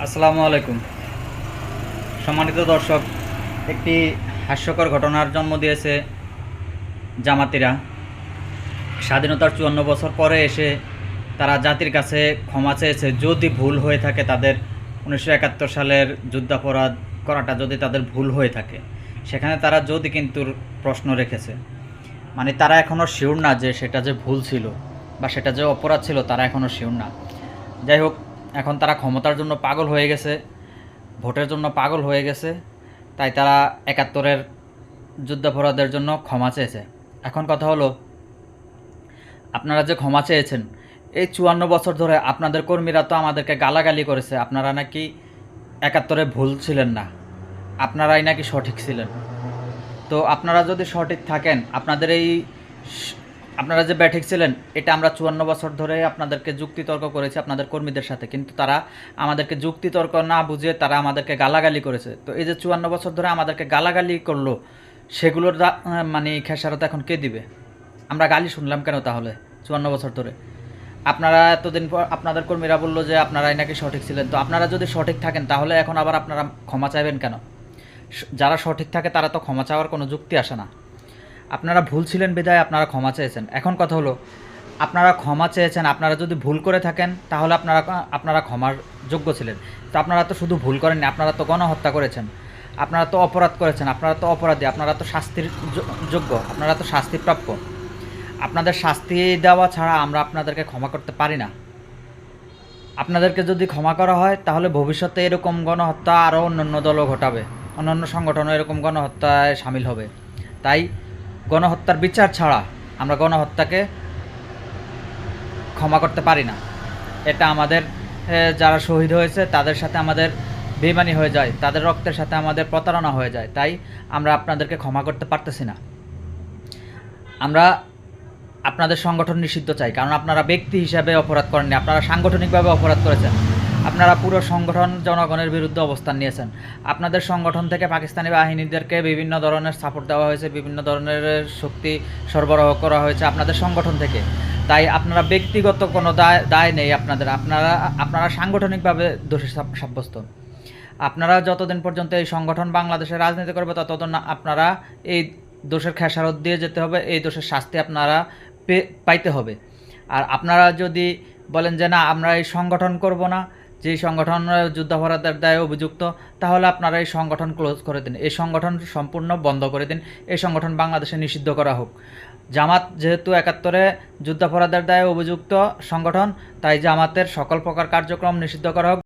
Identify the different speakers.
Speaker 1: আসসালামু আলাইকুম। সম্মানিত দর্শক, একটি হাস্যকর ঘটনার জন্ম দিয়েছে জামাতিরা। স্বাধীনতার 54 বছর পরে এসে তারা জাতির কাছে ক্ষমা চেয়েছে যদি ভুল হয়ে থাকে তাদের 1971 সালের যুদ্ধাপরাধ করাটা যদি তাদের ভুল হয়ে থাকে, সেখানে তারা যদি কিন্তু প্রশ্ন রেখেছে। মানে তারা এখনও শিওর না যে সেটা যে ভুল ছিল বা সেটা যে অপরাধ ছিল, তারা এখনও শিওর না। যাই হোক, এখন তারা ক্ষমতার জন্য পাগল হয়ে গেছে, ভোটের জন্য পাগল হয়ে গেছে, তাই তারা 71-এর যুদ্ধাপরাধের জন্য ক্ষমা চেয়েছে। এখন কথা হলো, আপনারা যে ক্ষমা চেয়েছেন, এই 54 বছর ধরে আপনাদের কর্মীরা তো আমাদেরকে গালাগালি করেছে আপনারা নাকি 71-এ ভুল ছিলেন না, আপনারাই নাকি সঠিক ছিলেন। তো আপনারা যদি সঠিক থাকেন, আপনারা যে ব্যাঠিক ছিলেন, এটা আমরা 54 বছর ধরে আপনাদেরকে যুক্তিতর্ক করেছি আপনাদের কর্মীদের সাথে, কিন্তু তারা আমাদেরকে যুক্তিতর্ক না বুঝিয়ে তারা আমাদেরকে গালাগালি করেছে। তো এই যে 54 বছর ধরে আমাদেরকে গালাগালি করলো, সেগুলোর মানে খেসারত এখন কে দিবে? আমরা গালি শুনলাম কেন তাহলে 54 বছর ধরে? আপনারা এতদিন পর আপনাদের কর্মীরা বললো যে আপনারাই নাকি সঠিক ছিলেন। তো আপনারা যদি সঠিক থাকেন তাহলে এখন আবার আপনারা ক্ষমা চাইবেন কেন? যারা সঠিক থাকে তারা তো ক্ষমা চাওয়ার কোনো যুক্তি আসে না। আপনারা ভুল ছিলেন বিধায় আপনারা ক্ষমা চেয়েছেন। এখন কথা হলো, আপনারা ক্ষমা চেয়েছেন, আপনারা যদি ভুল করে থাকেন তাহলে আপনারা ক্ষমার যোগ্য ছিলেন। তো আপনারা তো শুধু ভুল করেননি, আপনারা তো গণহত্যা করেছেন, আপনারা তো অপরাধ করেছেন, আপনারা তো অপরাধী, আপনারা তো শাস্তির যোগ্য, আপনারা তো শাস্তিপ্রাপ্য। আপনাদের শাস্তি দেওয়া ছাড়া আমরা আপনাদেরকে ক্ষমা করতে পারি না। আপনাদেরকে যদি ক্ষমা করা হয় তাহলে ভবিষ্যতে এরকম গণহত্যা আরও অন্যান্য দলও ঘটাবে, অন্যান্য সংগঠনও এরকম গণহত্যায় সামিল হবে। তাই গণহত্যার বিচার ছাড়া আমরা গণহত্যাকে ক্ষমা করতে পারি না। এটা আমাদের যারা শহীদ হয়েছে তাদের সাথে আমাদের বেইমানি হয়ে যায়, তাদের রক্তের সাথে আমাদের প্রতারণা হয়ে যায়। তাই আমরা আপনাদেরকে ক্ষমা করতে পারতেছি না। আমরা আপনাদের সংগঠন নিষিদ্ধ চাই, কারণ আপনারা ব্যক্তি হিসাবে অপরাধ করেননি, আপনারা সাংগঠনিকভাবে অপরাধ করেছেন। আপনারা পুরো সংগঠন জনগণের বিরুদ্ধে অবস্থান নিয়েছেন। আপনাদের সংগঠন থেকে পাকিস্তানি বাহিনীদেরকে বিভিন্ন ধরনের সাপোর্ট দেওয়া হয়েছে, বিভিন্ন ধরনের শক্তি সরবরাহ করা হয়েছে আপনাদের সংগঠন থেকে। তাই আপনারা ব্যক্তিগত কোনো দায় নেই আপনারা সাংগঠনিকভাবে দোষী সাব্যস্ত। আপনারা যতদিন পর্যন্ত এই সংগঠন বাংলাদেশে রাজনীতি করবে ততদিন আপনারা এই দোষের খেসারত দিয়ে যেতে হবে, এই দোষের শাস্তি আপনারা পাইতে হবে। আর আপনারা যদি বলেন যে না, আমরা এই সংগঠন করব না, যে সংগঠন যুদ্ধাপরাধের দায়ে অভিযুক্ত, তাহলে আপনারা এই সংগঠন ক্লোজ করে দিন, এই সংগঠন সম্পূর্ণ বন্ধ করে দিন, এই সংগঠন বাংলাদেশে নিষিদ্ধ করা হোক। জামাত যেহেতু 71-এ যুদ্ধাপরাধের দায়ে অভিযুক্ত সংগঠন, তাই জামাতের সকল প্রকার কার্যক্রম নিষিদ্ধ করা হোক।